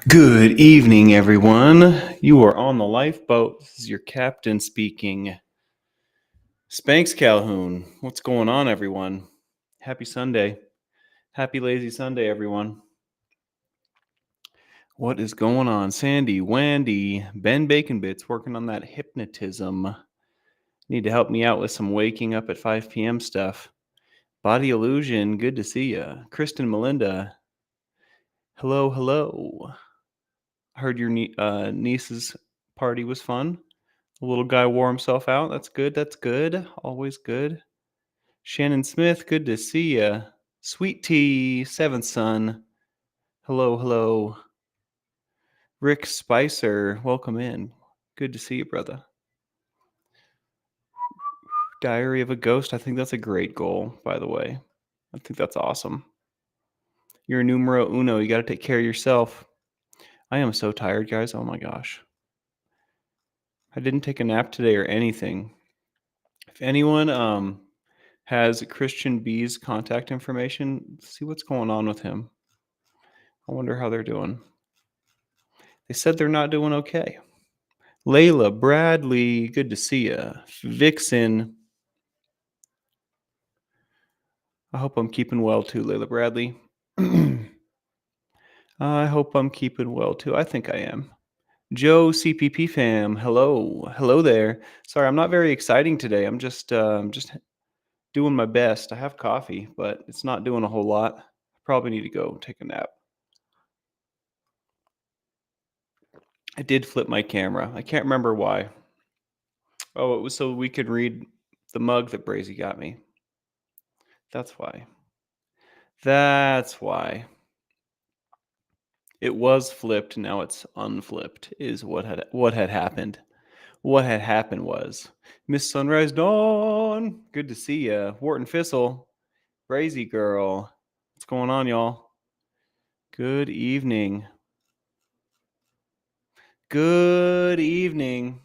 Good evening, everyone. You are on the lifeboat. This is your captain speaking. Spanx Calhoun. What's going on, everyone? Happy Sunday. Happy lazy Sunday, everyone. What is going on? Sandy, Wandy, Ben Bacon Bits working on that hypnotism. Need to help me out with some waking up at 5 p.m. stuff. Body Illusion, good to see ya. Kristen Melinda, hello, hello. Heard your niece's party was fun. The little guy wore himself out. That's good. That's good. Always good. Shannon Smith, good to see ya. Sweet Tea, Seventh Son. Hello, hello. Rick Spicer, welcome in. Good to see you, brother. Diary of a Ghost. I think that's a great goal, by the way. I think that's awesome. You're numero uno. You got to take care of yourself. I am so tired, guys. Oh my gosh. I didn't take a nap today or anything. If anyone has Christian B's contact information, see what's going on with him. I wonder how they're doing. They said they're not doing okay. Layla, Bradley, good to see ya. Vixen. I hope I'm keeping well too, Layla Bradley. I hope I'm keeping well too. I think I am. Joe CPP fam, hello. Hello there. Sorry, I'm not very exciting today. I'm just doing my best. I have coffee, but it's not doing a whole lot. I probably need to go take a nap. I did flip my camera. I can't remember why. Oh, it was so we could read the mug that Brazy got me. That's why. That's why. It was flipped, now it's unflipped, is what had happened. What had happened was Miss Sunrise Dawn. Good to see ya. Wharton Fissel. Brazy girl. What's going on, y'all? Good evening. Good evening.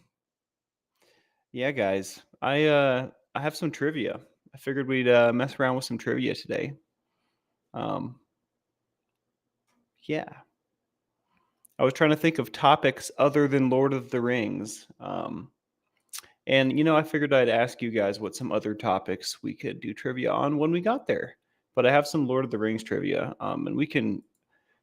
Yeah, guys. I have some trivia. I figured we'd mess around with some trivia today. Yeah. I was trying to think of topics other than Lord of the Rings. And, I figured I'd ask you guys what some other topics we could do trivia on when we got there. But I have some Lord of the Rings trivia, and we can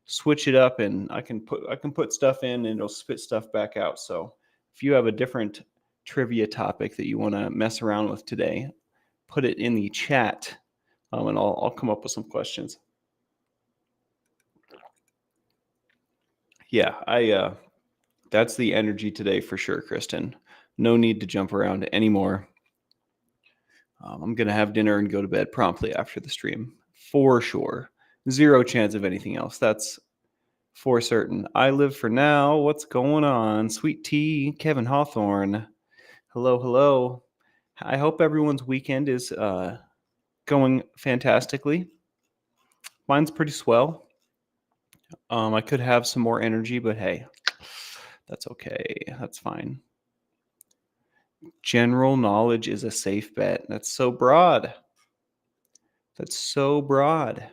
switch it up, and I can put stuff in, and it'll spit stuff back out. So if you have a different trivia topic that you want to mess around with today, put it in the chat, and I'll come up with some questions. Yeah, that's the energy today for sure, Kristen. No need to jump around anymore. I'm going to have dinner and go to bed promptly after the stream. For sure. Zero chance of anything else. That's for certain. I live for now. What's going on? Sweet tea, Kevin Hawthorne. Hello, hello. I hope everyone's weekend is going fantastically. Mine's pretty swell. I could have some more energy, but hey, that's okay. That's fine. General knowledge is a safe bet. That's so broad. That's so broad.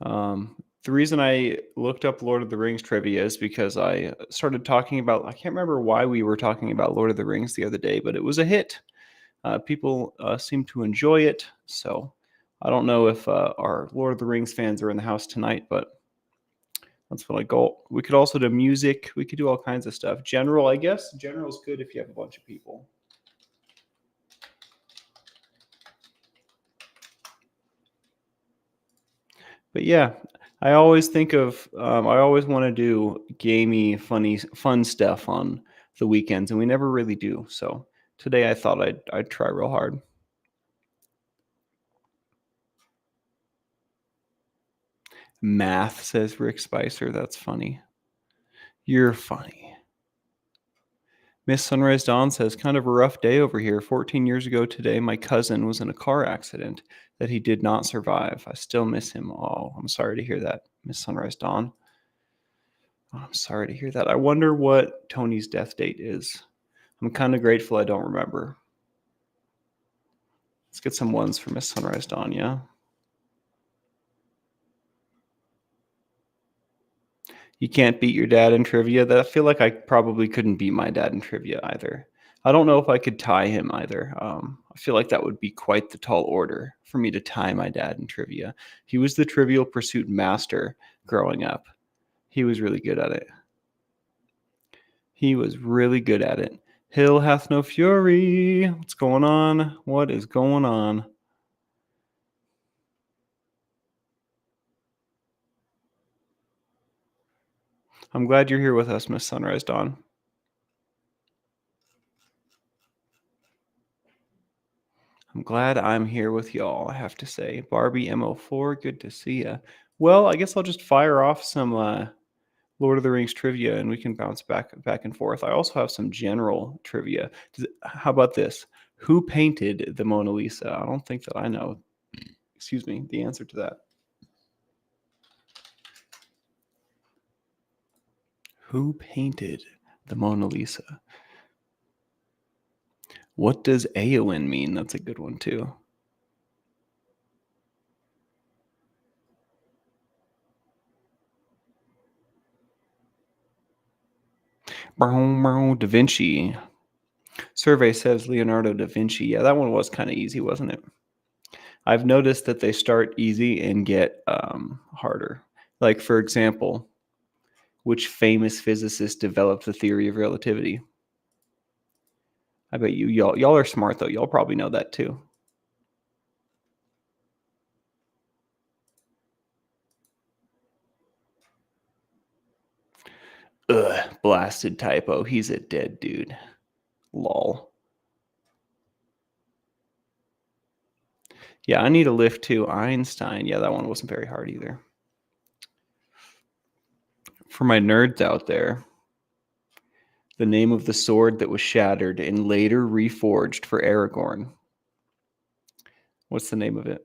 The reason I looked up Lord of the Rings trivia is because I started talking about, I can't remember why we were talking about Lord of the Rings the other day, but it was a hit. People seem to enjoy it. So I don't know if our Lord of the Rings fans are in the house tonight, but that's what I go. We could also do music. We could do all kinds of stuff. General, I guess. General is good if you have a bunch of people. But yeah, I always think of, I always want to do gamey, funny, fun stuff on the weekends, and we never really do. So today I thought I'd try real hard. Math, says Rick Spicer. That's funny. You're funny. Miss Sunrise Dawn says, kind of a rough day over here. 14 years ago today, my cousin was in a car accident that he did not survive. I still miss him. Oh, I'm sorry to hear that, Miss Sunrise Dawn. Oh, I'm sorry to hear that. I wonder what Tony's death date is. I'm kind of grateful I don't remember. Let's get some ones for Miss Sunrise Dawn, yeah? You can't beat your dad in trivia. That I feel like I probably couldn't beat my dad in trivia either. I don't know if I could tie him either. I feel like that would be quite the tall order for me to tie my dad in trivia. He was the Trivial Pursuit master growing up. He was really good at it. He was really good at it. Hill hath no fury. What's going on? What is going on? I'm glad you're here with us, Miss Sunrise Dawn. I'm glad I'm here with y'all, I have to say. Barbie MO4, good to see ya. Well, I guess I'll just fire off some Lord of the Rings trivia and we can bounce back and forth. I also have some general trivia. How about this? Who painted the Mona Lisa? I don't think that I know, excuse me, the answer to that. Who painted the Mona Lisa? What does Eowyn mean? That's a good one too. Da Vinci. Survey says Leonardo da Vinci. Yeah, that one was kind of easy, wasn't it? I've noticed that they start easy and get harder. Like, for example, which famous physicist developed the theory of relativity? I bet y'all are smart though. Y'all probably know that too. Ugh, blasted typo. He's a dead dude. Lol. Yeah, I need a lift too. Einstein. Yeah, that one wasn't very hard either. For my nerds out there, the name of the sword that was shattered and later reforged for Aragorn. What's the name of it?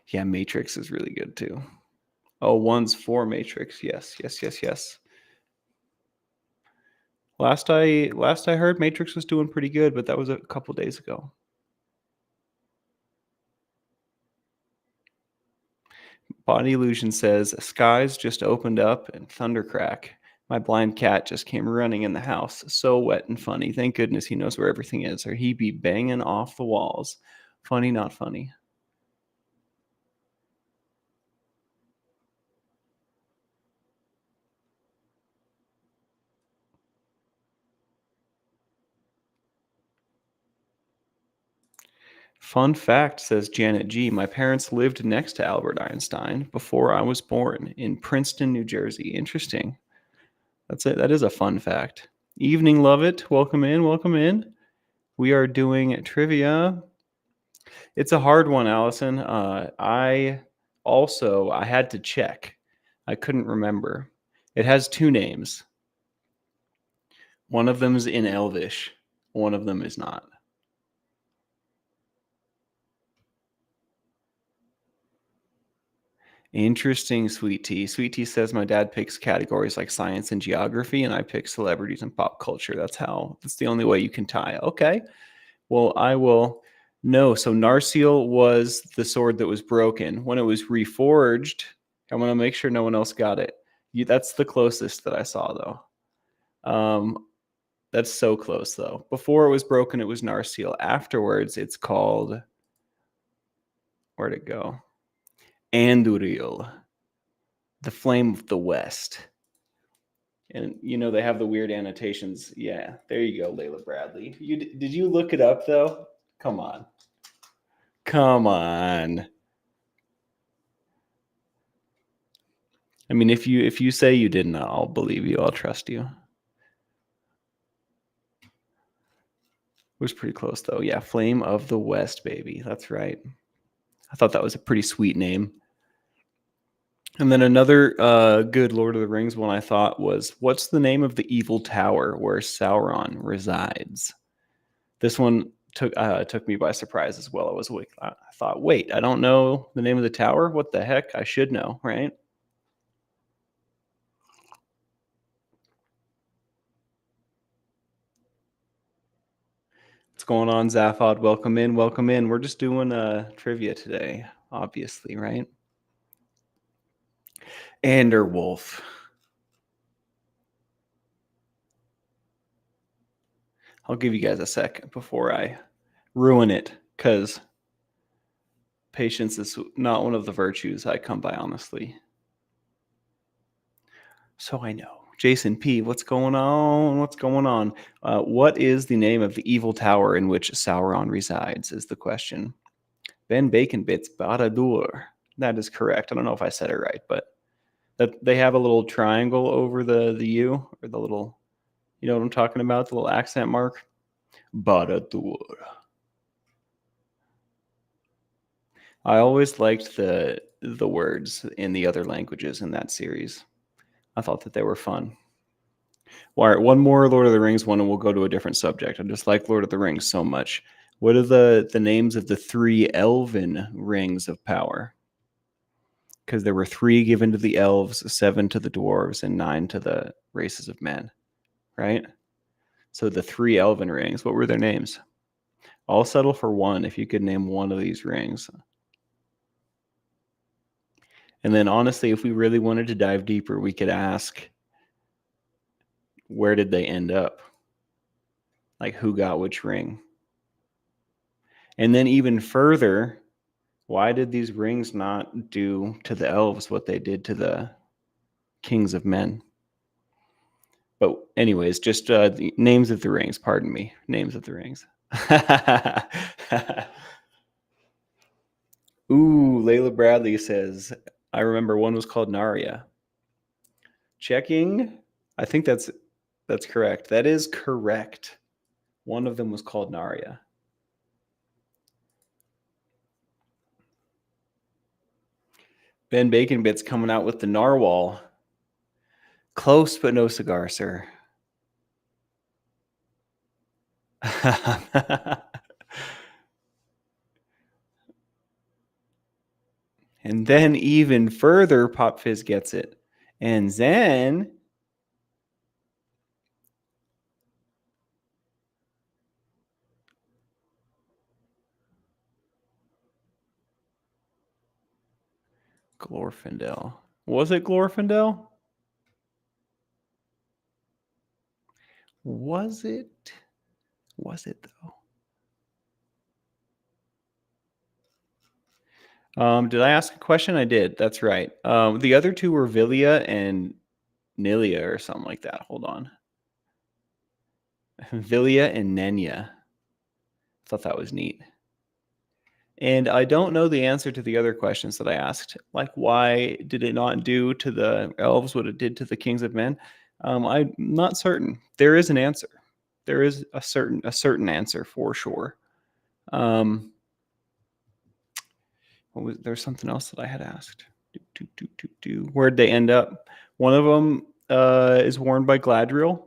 Yeah, Matrix is really good too. Oh, one's for Matrix. Yes. Last I heard, Matrix was doing pretty good, but that was a couple days ago. Body Illusion says skies just opened up and thundercrack. My blind cat just came running in the house, so wet and funny. Thank goodness he knows where everything is, or he'd be banging off the walls. Funny, not funny. Fun fact, says Janet G. My parents lived next to Albert Einstein before I was born in Princeton, New Jersey. Interesting. That's it. That is a fun fact. Evening, love it. Welcome in. Welcome in. We are doing trivia. It's a hard one, Allison. I had to check. I couldn't remember. It has two names. One of them is in Elvish. One of them is not. Interesting, Sweet Tea. Sweet Tea says my dad picks categories like science and geography, and I pick celebrities and pop culture. That's the only way you can tie. Okay. Well, I will. No, so Narsil was the sword that was broken. When it was reforged, I'm going to make sure no one else got it. That's the closest that I saw, though. That's so close, though. Before it was broken, it was Narsil. Afterwards, it's called. Where'd it go? Anduril, the Flame of the West. And they have the weird annotations. Yeah, there you go, Layla Bradley. Did you look it up though? Come on. Come on. I mean, if you say you didn't, I'll believe you. I'll trust you. It was pretty close though. Yeah, Flame of the West, baby. That's right. I thought that was a pretty sweet name. And then another good Lord of the Rings one I thought was, what's the name of the evil tower where Sauron resides? This one took me by surprise as well. I thought, wait, I don't know the name of the tower. What the heck? I should know, right? What's going on, Zaphod? Welcome in, welcome in. We're just doing trivia today, obviously, right? Anderwolf. I'll give you guys a sec before I ruin it, because patience is not one of the virtues I come by, honestly. So I know. Jason P., what's going on? What's going on? What is the name of the evil tower in which Sauron resides, is the question. Ben Bacon Bits, Baradur. That is correct. I don't know if I said it right, but that they have a little triangle over the U, or the little, you know what I'm talking about? The little accent mark. Baradur. I always liked the words in the other languages in that series. I thought that they were fun. All right, one more Lord of the Rings one, and we'll go to a different subject. I just like Lord of the Rings so much. What are the names of the 3 elven rings of power? Because there were 3 given to the elves, 7 to the dwarves, and 9 to the races of men, right? So the 3 elven rings, what were their names? I'll settle for 1 if you could name one of these rings. And then honestly, if we really wanted to dive deeper, we could ask, where did they end up? Like, who got which ring? And then even further, why did these rings not do to the elves what they did to the kings of men? But anyways, just the names of the rings. Pardon me. Names of the rings. Ooh, Layla Bradley says, I remember one was called Narya. Checking. I think that's correct. That is correct. One of them was called Narya. Ben Bacon Bits coming out with the narwhal. Close, but no cigar, sir. And then even further, Pop Fizz gets it. And then Glorfindel. Was it Glorfindel? Was it? Was it though? Did I ask a question? I did. That's right. The other 2 were Villia and Nilia or something like that. Hold on. Villia and Nenya. Thought that was neat. And I don't know the answer to the other questions that I asked. Like, why did it not do to the elves what it did to the kings of men? I'm not certain. There is an answer. There is a certain answer for sure. There's something else that I had asked. Where'd they end up? One of them is worn by Gladriel.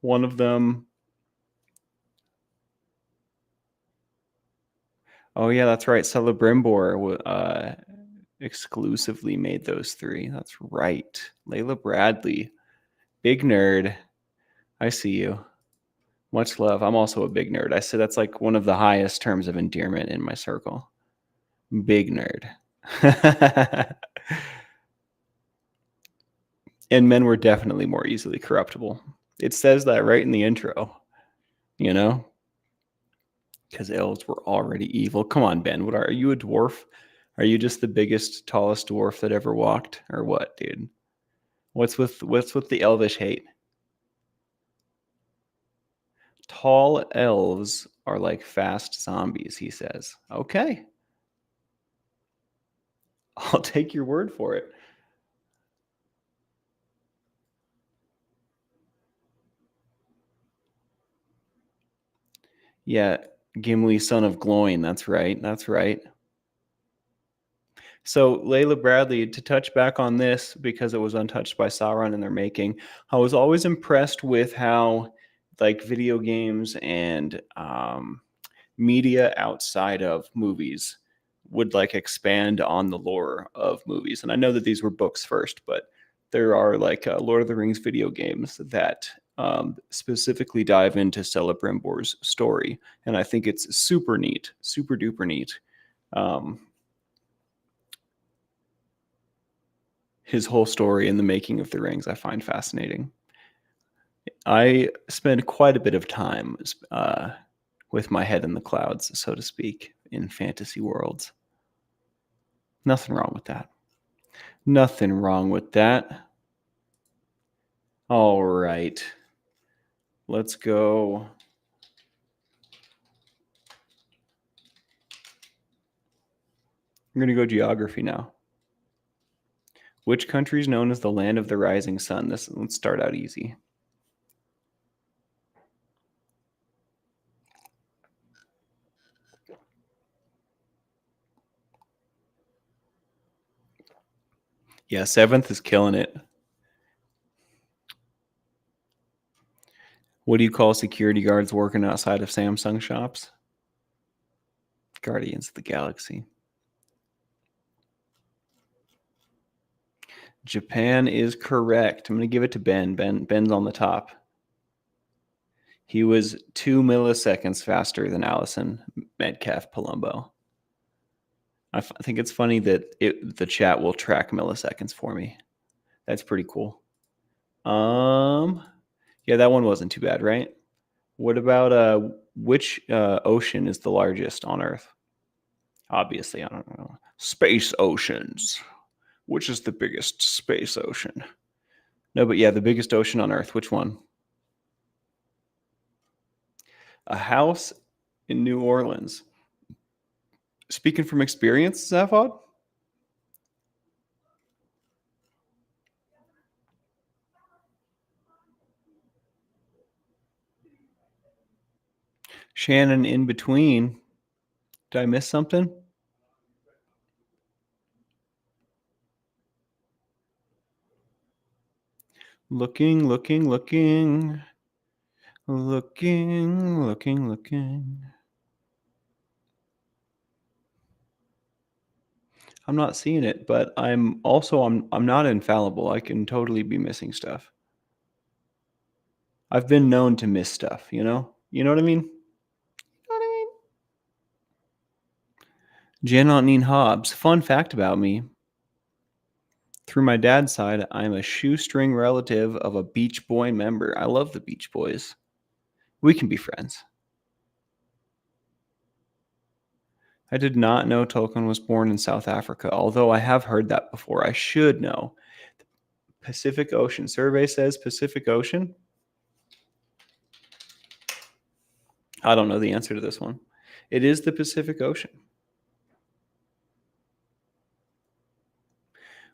One of them. Oh yeah, that's right. Celebrimbor exclusively made those 3. That's right. Layla Bradley, big nerd. I see you. Much love. I'm also a big nerd. I say that's like one of the highest terms of endearment in my circle. Big nerd. And men were definitely more easily corruptible. It says that right in the intro, you know? Because elves were already evil. Come on, Ben. What are you, a dwarf? Are you just the biggest, tallest dwarf that ever walked, or what, dude? What's with the elvish hate? Tall elves are like fast zombies, he says. Okay. I'll take your word for it. Yeah, Gimli, son of Gloin. That's right. That's right. So Layla Bradley, to touch back on this, because it was untouched by Sauron in their making, I was always impressed with how, like, video games and media outside of movies would like expand on the lore of movies. And I know that these were books first, but there are like Lord of the Rings video games that specifically dive into Celebrimbor's story, and I think it's super neat, super duper neat. Um, his whole story in the making of the rings I find fascinating. I spend quite a bit of time with my head in the clouds, so to speak, in fantasy worlds. Nothing wrong with that. Nothing wrong with that. All right. Let's go. I'm going to go geography now. Which country is known as the land of the rising sun? Let's start out easy. Yeah, 7th is killing it. What do you call security guards working outside of Samsung shops? Guardians of the Galaxy. Japan is correct. I'm going to give it to Ben. Ben's on the top. He was 2 milliseconds faster than Allison Metcalf Palumbo. I think it's funny that the chat will track milliseconds for me. That's pretty cool. Yeah, that one wasn't too bad, right? What about which ocean is the largest on Earth? Obviously, I don't know. Space oceans. Which is the biggest space ocean? No, but yeah, the biggest ocean on Earth. Which one? A house in New Orleans. Speaking from experience, Zaphod? Shannon in between. Did I miss something? Looking. I'm not seeing it, but I'm not infallible. I can totally be missing stuff. I've been known to miss stuff, you know? You know what I mean? Janine Hobbs. Fun fact about me. Through my dad's side, I'm a shoestring relative of a Beach Boy member. I love the Beach Boys. We can be friends. I did not know Tolkien was born in South Africa, although I have heard that before. I should know. Pacific Ocean. Survey says Pacific Ocean. I don't know the answer to this one. It is the Pacific Ocean.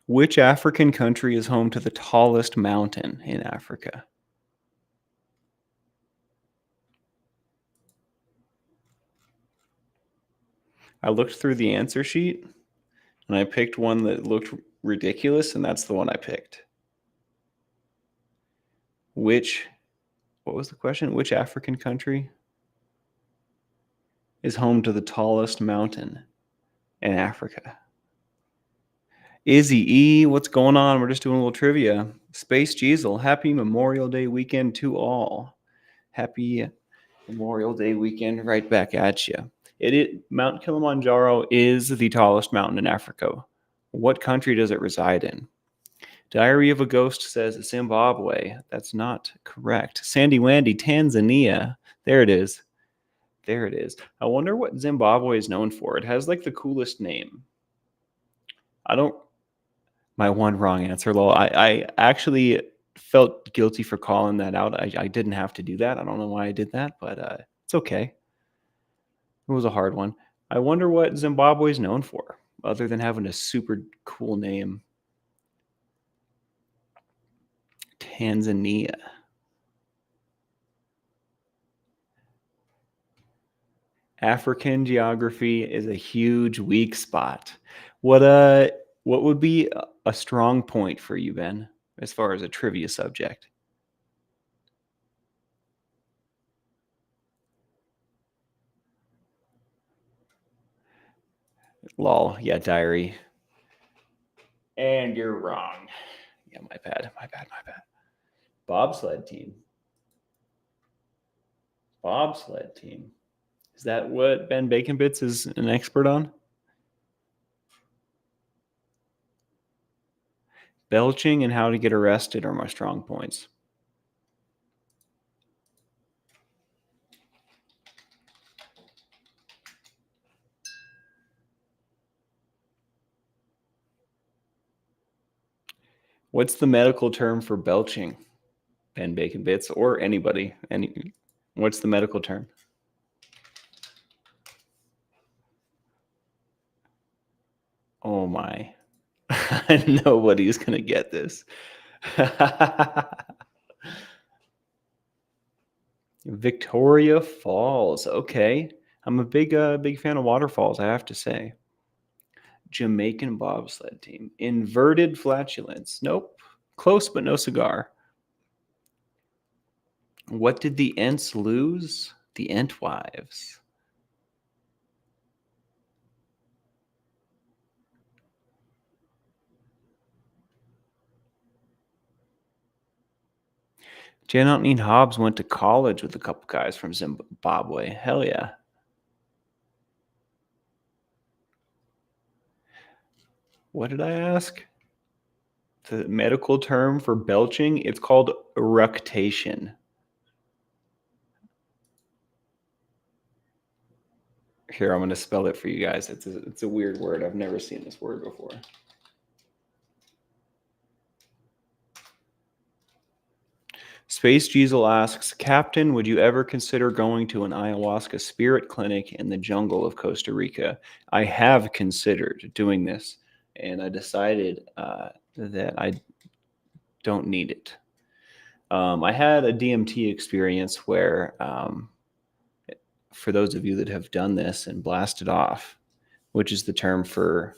Which African country is home to the tallest mountain in Africa? I looked through the answer sheet and I picked one that looked ridiculous, and that's the one I picked. What was the question? Which African country is home to the tallest mountain in Africa? Izzy E, what's going on? We're just doing a little trivia. Space Jeezel, happy Memorial Day weekend to all. Happy Memorial Day weekend right back at you. Mount Kilimanjaro is the tallest mountain in Africa. What country does it reside in? Diary of a Ghost says Zimbabwe. That's not correct. Sandy Wandy, Tanzania. There it is. There it is. I wonder what Zimbabwe is known for. It has like the coolest name. My one wrong answer, lol. I actually felt guilty for calling that out. I didn't have to do that. I don't know why I did that, but it's okay. It was a hard one. I wonder what Zimbabwe is known for, other than having a super cool name. Tanzania. African geography is a huge weak spot. What would be a strong point for you, Ben, as far as a trivia subject? Lol, yeah, diary. And you're wrong. Yeah, my bad. Bobsled team. Bobsled team. Is that what Ben Bacon Bits is an expert on? Belching and how to get arrested are my strong points. What's the medical term for belching? Ben Bacon Bits or anybody? What's the medical term? Oh my. Nobody's gonna get this. Victoria Falls. Okay. I'm a big fan of waterfalls, I have to say. Jamaican bobsled team. Inverted flatulence. Nope. Close, but no cigar. What did the Ents lose? The Entwives. Janet Hobbs went to college with a couple guys from Zimbabwe. Hell yeah. What did I ask? The medical term for belching? It's called eructation. Here, I'm going to spell it for you guys. It's a weird word. I've never seen this word before. Space Diesel asks, Captain, would you ever consider going to an ayahuasca spirit clinic in the jungle of Costa Rica? I have considered doing this, and I decided that I don't need it. I had a DMT experience where, for those of you that have done this and blasted off, which is the term for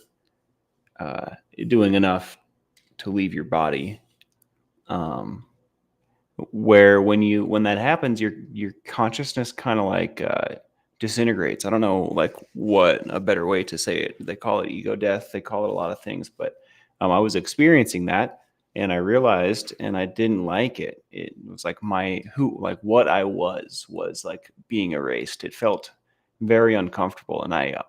doing enough to leave your body, where when that happens, your consciousness kind of like disintegrates. I don't know like what a better way to say it. They call it ego death. They call it a lot of things, but I was experiencing that, and I realized, and I didn't like it. It was like what I was like being erased. It felt very uncomfortable, and I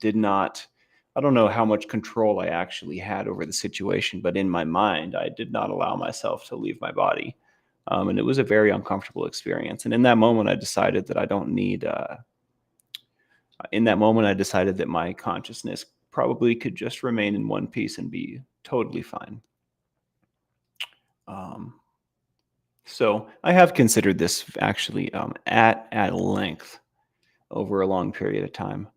did not. I don't know how much control I actually had over the situation, but in my mind, I did not allow myself to leave my body. And it was a very uncomfortable experience. And in that moment, I decided that I don't need. In that moment, I decided that my consciousness probably could just remain in one piece and be totally fine. Um, so I have considered this actually at length over a long period of time.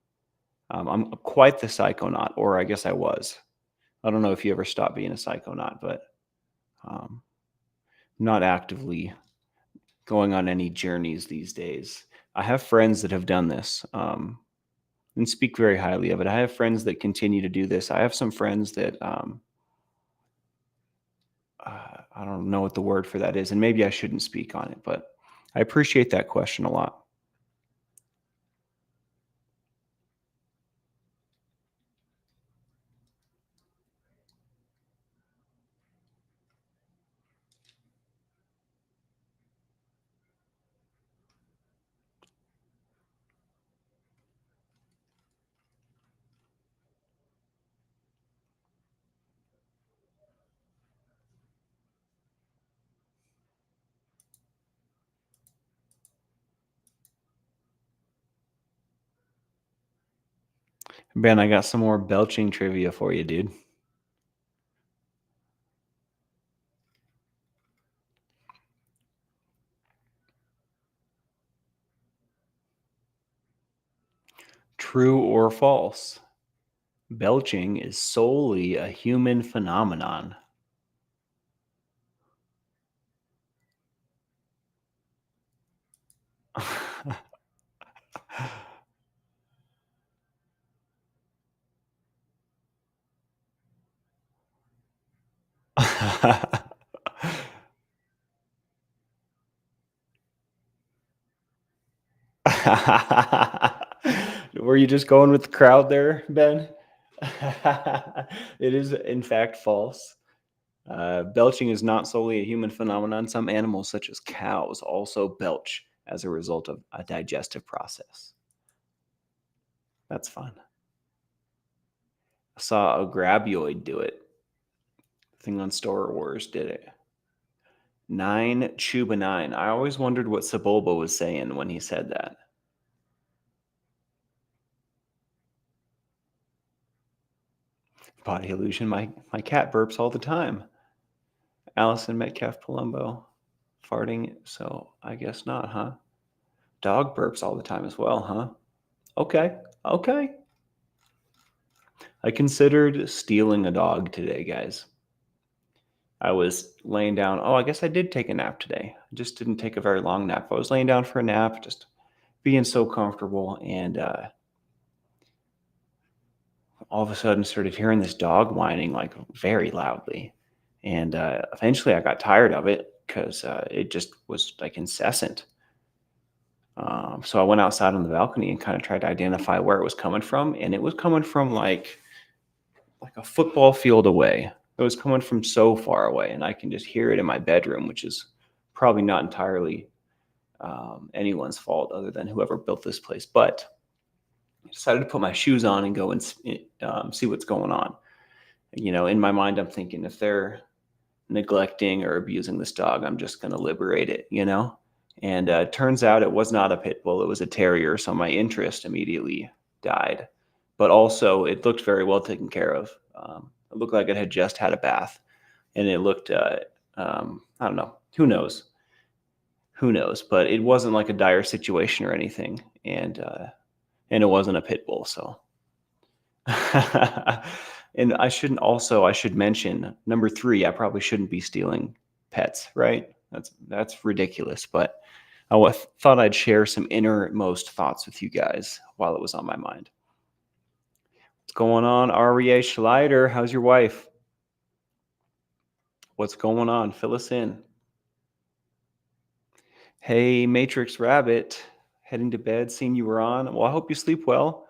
I'm quite the psychonaut, or I guess I was. I don't know if you ever stopped being a psychonaut, but um, not actively going on any journeys these days. I have friends that have done this and speak very highly of it. I have friends that continue to do this. I have some friends that I don't know what the word for that is, and maybe I shouldn't speak on it, but I appreciate that question a lot. Ben, I got some more belching trivia for you, dude. True or false? Belching is solely a human phenomenon. Were you just going with the crowd there, Ben? It is, in fact, false. Belching is not solely a human phenomenon. Some animals, such as cows, also belch as a result of a digestive process. That's fun. I saw a grabioid do it. thing on Star Wars did it. 9 Chuba 9. I always wondered what Sebulba was saying when he said that. Body illusion. My cat burps all the time. Allison Metcalf Palumbo. Farting, so I guess not, huh? Dog burps all the time as well, huh? Okay. Okay. I considered stealing a dog today, guys. I was laying down. Oh, I guess I did take a nap today. I just didn't take a very long nap. I was laying down for a nap, just being so comfortable, and all of a sudden started hearing this dog whining like very loudly. And eventually I got tired of it because it just was like incessant. So I went outside on the balcony and kind of tried to identify where it was coming from. And it was coming from like a football field away. It was coming from so far away, and I can just hear it in my bedroom, which is probably not entirely anyone's fault other than whoever built this place. But I decided to put my shoes on and go and see what's going on. You know, in my mind, I'm thinking if they're neglecting or abusing this dog, I'm just going to liberate it, you know? And it turns out it was not a pit bull, it was a terrier. So my interest immediately died. But also, it looked very well taken care of. It looked like it had just had a bath. And it looked, I don't know, who knows? Who knows? But it wasn't like a dire situation or anything. And it wasn't a pit bull. So. And I should mention number 3, I probably shouldn't be stealing pets, right? That's ridiculous. But I thought I'd share some innermost thoughts with you guys while it was on my mind. What's going on, REA Schleider? How's your wife? What's going on? Fill us in. Hey, Matrix Rabbit, heading to bed, seeing you were on. Well, I hope you sleep well.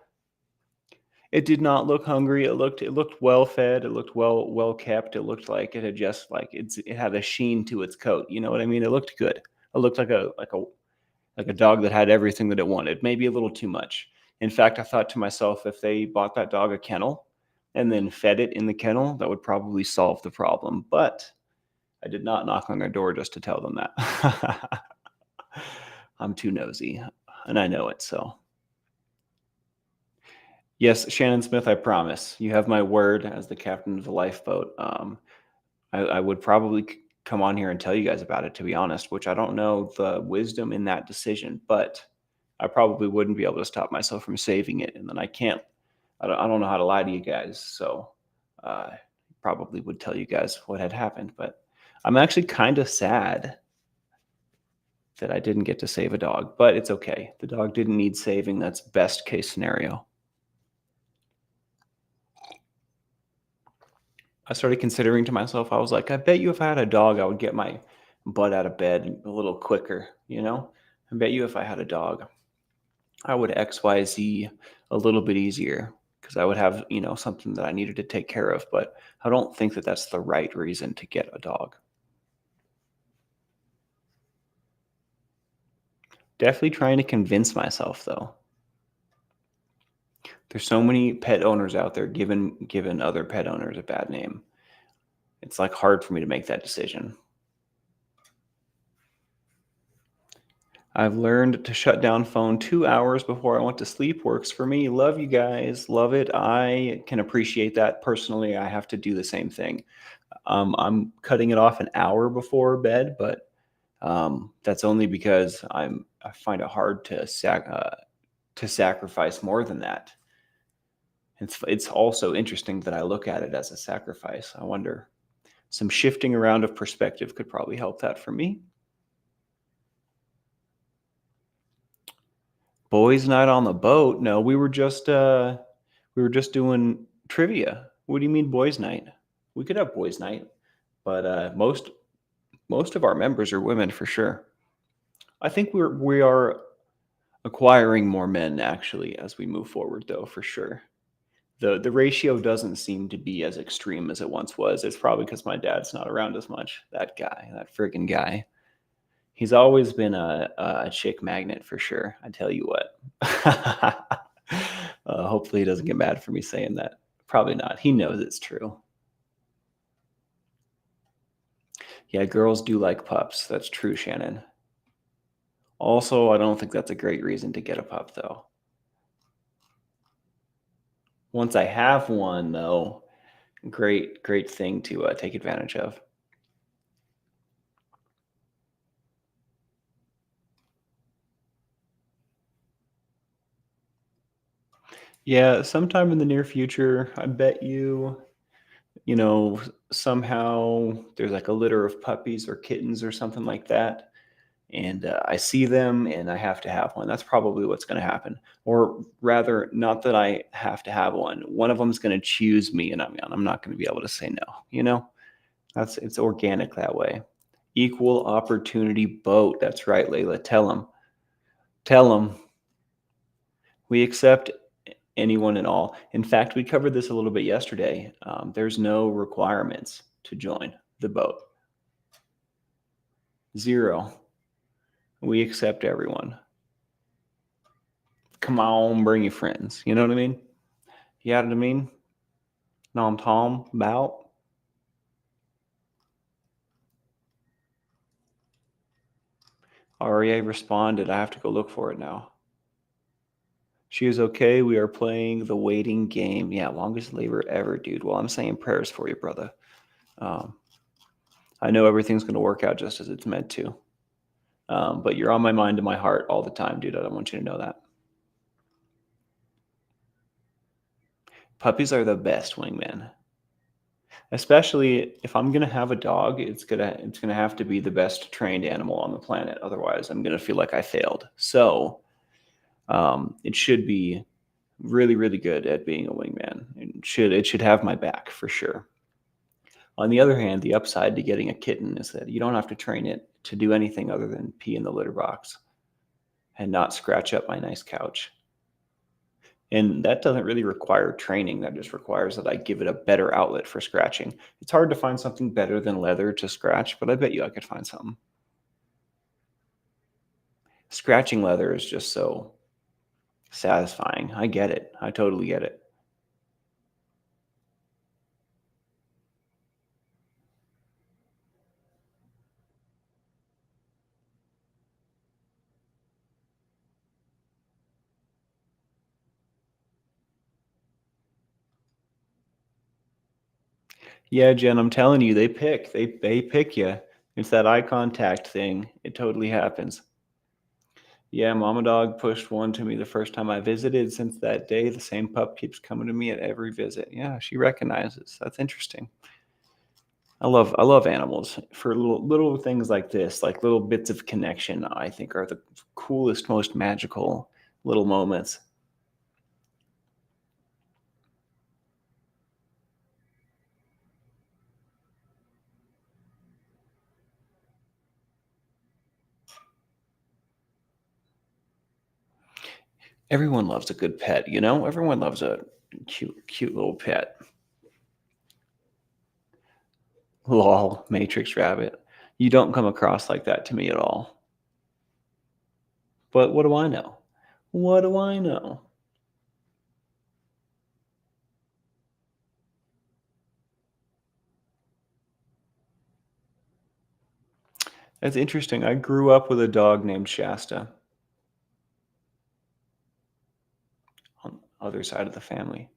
It did not look hungry. It looked well fed. It looked well kept. It looked like it had just it had a sheen to its coat. You know what I mean? It looked good. It looked like a dog that had everything that it wanted. Maybe a little too much. In fact, I thought to myself, if they bought that dog a kennel and then fed it in the kennel, that would probably solve the problem. But I did not knock on their door just to tell them that. I'm too nosy, and I know it. So. Yes, Shannon Smith, I promise. You have my word as the captain of the lifeboat. I would probably come on here and tell you guys about it, to be honest, which I don't know the wisdom in that decision, but I probably wouldn't be able to stop myself from saving it. And then I don't know how to lie to you guys. So probably would tell you guys what had happened. But I'm actually kind of sad that I didn't get to save a dog, but it's okay. The dog didn't need saving. That's best case scenario. I started considering to myself, I was like, I bet you if I had a dog, I would get my butt out of bed a little quicker, you know? I bet you if I had a dog, I would XYZ a little bit easier because I would have, something that I needed to take care of. But I don't think that that's the right reason to get a dog. Definitely trying to convince myself, though. There's so many pet owners out there giving other pet owners a bad name. It's like hard for me to make that decision. I've learned to shut down phone 2 hours before I went to sleep. Works for me. Love you guys. Love it. I can appreciate that. Personally, I have to do the same thing. I'm cutting it off an hour before bed, but that's only because I find it hard to sacrifice more than that. It's also interesting that I look at it as a sacrifice. I wonder, some shifting around of perspective could probably help that for me. Boys' night on the boat? No, we were just doing trivia. What do you mean boys' night? We could have boys' night, but most of our members are women for sure. I think we are acquiring more men actually as we move forward, though, for sure. The ratio doesn't seem to be as extreme as it once was. It's probably because my dad's not around as much. That friggin' guy. He's always been a chick magnet for sure. I tell you what. Hopefully he doesn't get mad for me saying that. Probably not. He knows it's true. Yeah, girls do like pups. That's true, Shannon. Also, I don't think that's a great reason to get a pup, though. Once I have one, though, great thing to take advantage of. Yeah, sometime in the near future, I bet somehow there's like a litter of puppies or kittens or something like that. And I see them and I have to have one. That's probably what's going to happen. Or rather, not that I have to have one. One of them's going to choose me, and I'm not going to be able to say no. It's organic that way. Equal opportunity boat. That's right, Layla. Tell them. Tell them. We accept anyone and all. In fact, we covered this a little bit yesterday. There's no requirements to join the boat. Zero. We accept everyone. Come on, bring your friends. You know what I mean? You know what I mean? Know what I'm talking about? REA responded. I have to go look for it now. She is okay. We are playing the waiting game. Yeah, longest labor ever, dude. Well, I'm saying prayers for you, brother. Um, I know everything's going to work out just as it's meant to. But you're on my mind and my heart all the time, dude. I want you to know that. Puppies are the best wingman. Especially if I'm gonna have a dog, it's gonna have to be the best trained animal on the planet. Otherwise, I'm gonna feel like I failed. So it should be really, really good at being a wingman. It should have my back for sure. On the other hand, the upside to getting a kitten is that you don't have to train it to do anything other than pee in the litter box and not scratch up my nice couch. And that doesn't really require training. That just requires that I give it a better outlet for scratching. It's hard to find something better than leather to scratch, but I bet you I could find something. Scratching leather is just so satisfying. I get it. I totally get it. Yeah, Jen, I'm telling you, they pick you. It's that eye contact thing. It totally happens. Yeah, Mama Dog pushed one to me the first time I visited. Since that day, the same pup keeps coming to me at every visit. Yeah, she recognizes. That's interesting. I love animals for little things like this, like little bits of connection. I think are the coolest, most magical little moments. Everyone loves a good pet, you know. Everyone loves a cute little pet. Lol, Matrix Rabbit. You don't come across like that to me at all. But what do I know? What do I know? That's interesting. I grew up with a dog named Shasta on the other side of the family.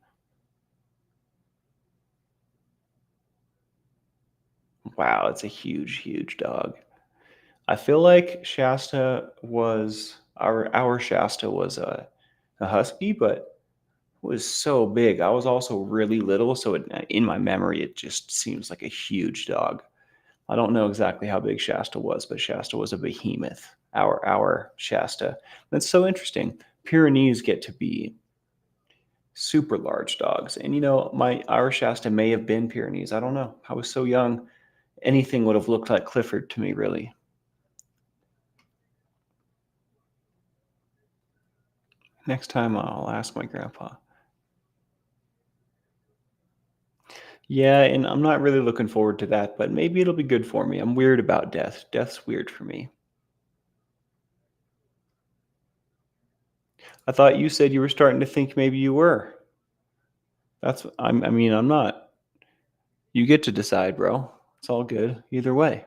Wow, it's a huge dog. I feel like Shasta was our Shasta was a husky, but was so big. I was also really little, so in my memory, it just seems like a huge dog. I don't know exactly how big Shasta was, but Shasta was a behemoth. Our Shasta. That's so interesting. Pyrenees get to be super large dogs, and my our Shasta may have been Pyrenees. I don't know. I was so young. Anything would have looked like Clifford to me, really. Next time I'll ask my grandpa. Yeah, and I'm not really looking forward to that, but maybe it'll be good for me. I'm weird about death. Death's weird for me. I thought you said you were starting to think maybe you were. I mean, I'm not. You get to decide, bro. It's all good either way.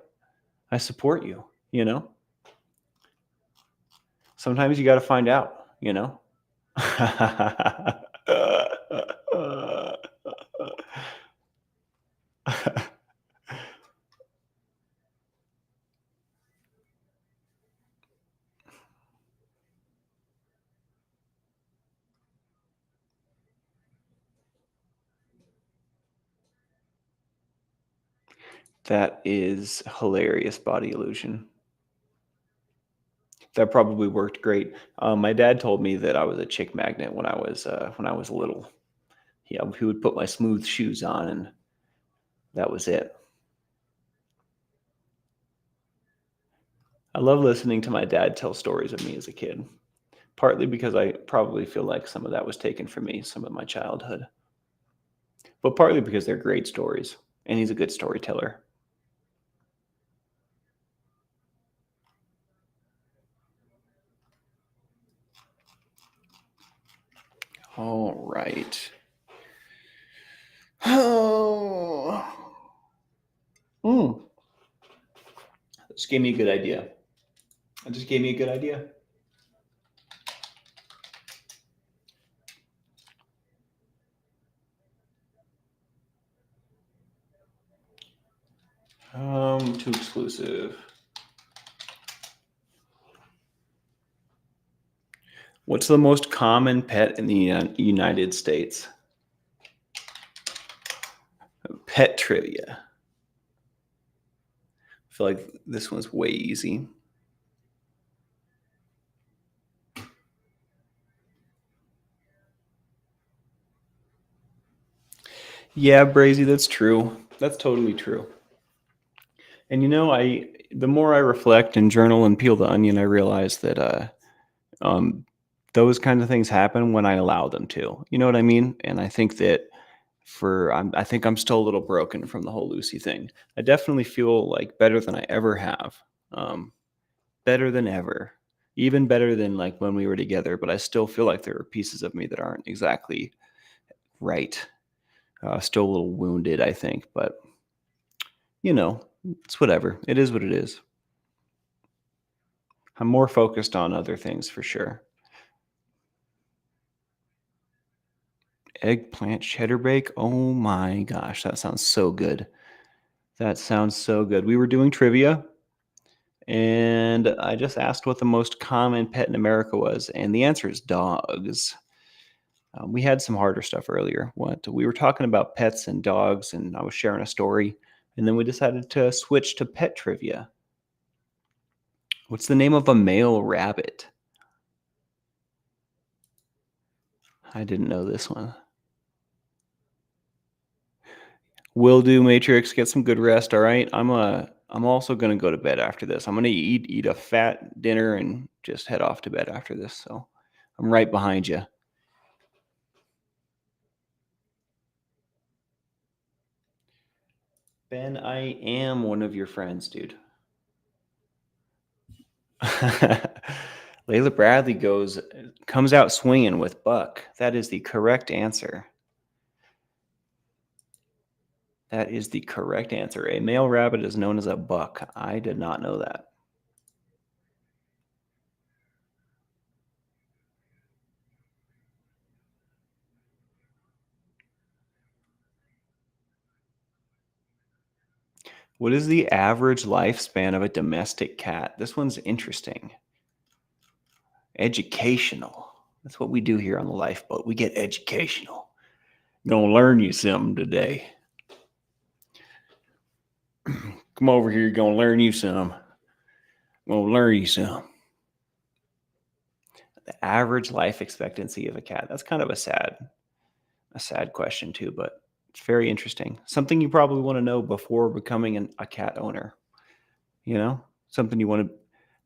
I support you, you know? Sometimes you got to find out, you know? That is hilarious body illusion. That probably worked great. My dad told me that I was a chick magnet when I was little. Yeah, he would put my smooth shoes on, and that was it. I love listening to my dad tell stories of me as a kid, partly because I probably feel like some of that was taken from me, some of my childhood, but partly because they're great stories, and he's a good storyteller. All right. Oh, mm, this gave me a good idea. It just gave me a good idea. Too exclusive. What's the most common pet in the United States? Pet trivia. I feel like this one's way easy. Yeah, Brazy, that's true. That's totally true. And the more I reflect and journal and peel the onion, I realize that um, those kind of things happen when I allow them to. You know what I mean? And I think that I think I'm still a little broken from the whole Lucy thing. I definitely feel like better than I ever have. Um, Better than ever. Even better than like when we were together, but I still feel like there are pieces of me that aren't exactly right. Still a little wounded, I think, but it's whatever. It is what it is. I'm more focused on other things for sure. Eggplant cheddar bake. Oh my gosh, that sounds so good. That sounds so good. We were doing trivia, and I just asked what the most common pet in America was, and the answer is dogs. We had some harder stuff earlier. What we were talking about pets and dogs, and I was sharing a story, and then we decided to switch to pet trivia. What's the name of a male rabbit? I didn't know this one. Will do, Matrix. Get some good rest. All right. I'm also gonna go to bed after this. I'm gonna eat a fat dinner and just head off to bed after this. So I'm right behind you. Ben, I am one of your friends, dude. Layla Bradley comes out swinging with Buck. That is the correct answer. That is the correct answer. A male rabbit is known as a buck. I did not know that. What is the average lifespan of a domestic cat? This one's interesting. Educational. That's what we do here on the lifeboat. We get educational. Gonna learn you something today. Come over here, gonna learn you some. Gonna learn you some. The average life expectancy of a cat. That's kind of a sad question too, but it's very interesting. Something you probably want to know before becoming a cat owner. Something you want to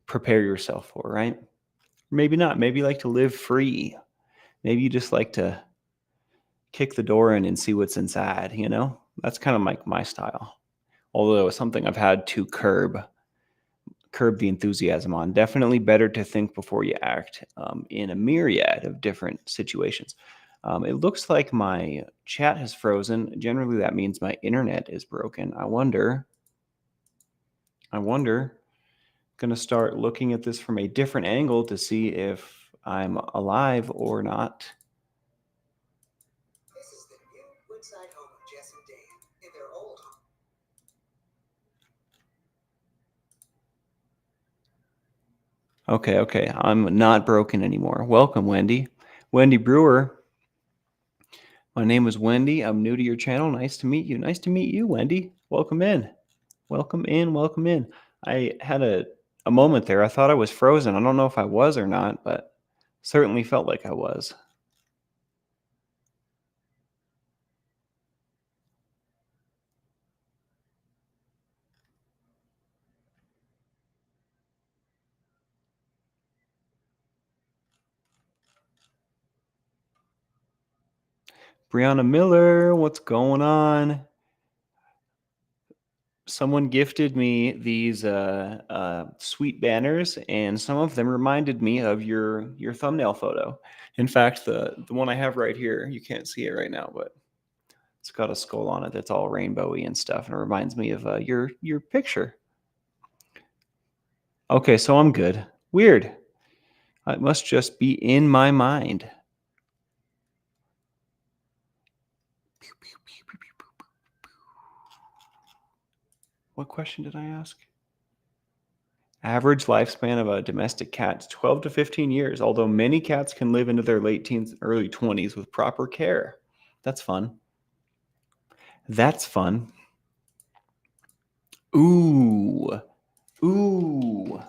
prepare yourself for, right? Maybe not. Maybe you like to live free. Maybe you just like to kick the door in and see what's inside. That's kind of like my style. Although it's something I've had to curb the enthusiasm on. Definitely better to think before you act in a myriad of different situations. It looks like my chat has frozen. Generally, that means my internet is broken. I wonder I wonder. Going to start looking at this from a different angle to see if I'm alive or not. This is the new woodside home of Jess and Dan in their old home. Okay. I'm not broken anymore. Welcome, Wendy. Wendy Brewer. My name is Wendy. I'm new to your channel. Nice to meet you. Nice to meet you, Wendy. Welcome in. Welcome in. I had a moment there. I thought I was frozen. I don't know if I was or not, but certainly felt like I was. Brianna Miller, what's going on? Someone gifted me these sweet banners, and some of them reminded me of your thumbnail photo. In fact, the one I have right here, you can't see it right now, but it's got a skull on it that's all rainbowy and stuff, and it reminds me of your picture. Okay, so I'm good. Weird. It must just be in my mind. What question did I ask? Average lifespan of a domestic cat is 12 to 15 years, although many cats can live into their late teens, early 20s with proper care. That's fun. That's fun. Ooh. Ooh.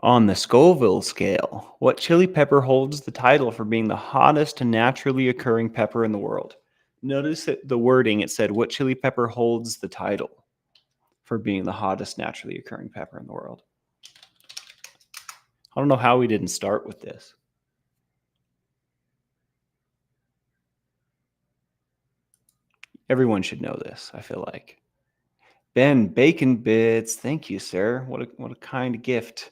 On the Scoville scale, what chili pepper holds the title for being the hottest naturally occurring pepper in the world? Notice that the wording, it said, what chili pepper holds the title for being the hottest naturally occurring pepper in the world? I don't know how we didn't start with this. Everyone should know this, I feel like. Ben Bacon Bits, thank you, sir. What a kind gift.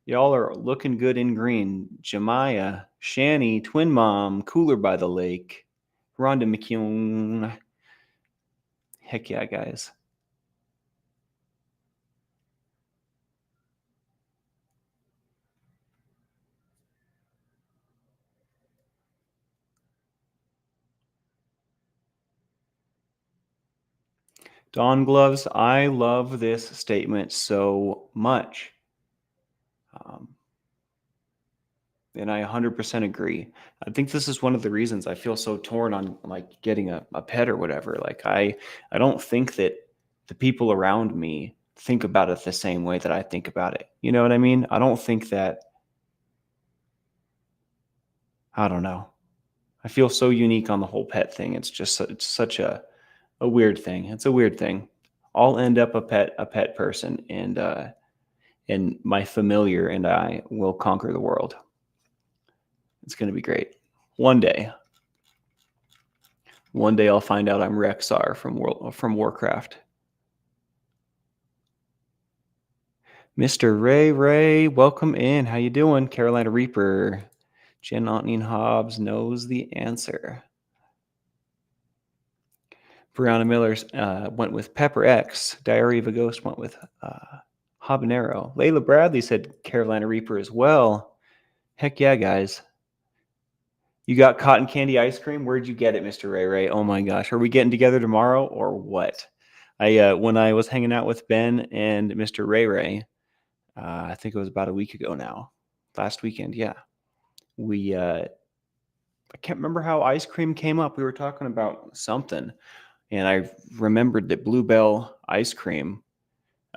Y'all are looking good in green. Jemiah, Shani, Twin Mom, Cooler by the Lake, Rhonda McKeown. Heck yeah, guys. Dawn Gloves, I love this statement so much. And I 100% agree. I think this is one of the reasons I feel so torn on like getting a pet or whatever. Like I don't think that the people around me think about it the same way that I think about it. You know what I mean? I don't think that, I don't know. I feel so unique on the whole pet thing. It's just it's such a weird thing. It's a weird thing. I'll end up a pet person, and my familiar and I will conquer the world. It's going to be great. One day I'll find out I'm Rexar from Warcraft. Mr. Ray, welcome in. How you doing? Carolina Reaper. Jen Ontneen Hobbs knows the answer. Brianna Miller went with Pepper X. Diary of a Ghost went with Habanero. Layla Bradley said Carolina Reaper as well. Heck yeah, guys. You got cotton candy ice cream? Where'd you get it, Mr. Ray? Oh my gosh. Are we getting together tomorrow or what? When I was hanging out with Ben and Mr. Ray, I think it was about a week ago now. Last weekend, yeah. I can't remember how ice cream came up. We were talking about something, and I remembered that Bluebell ice cream.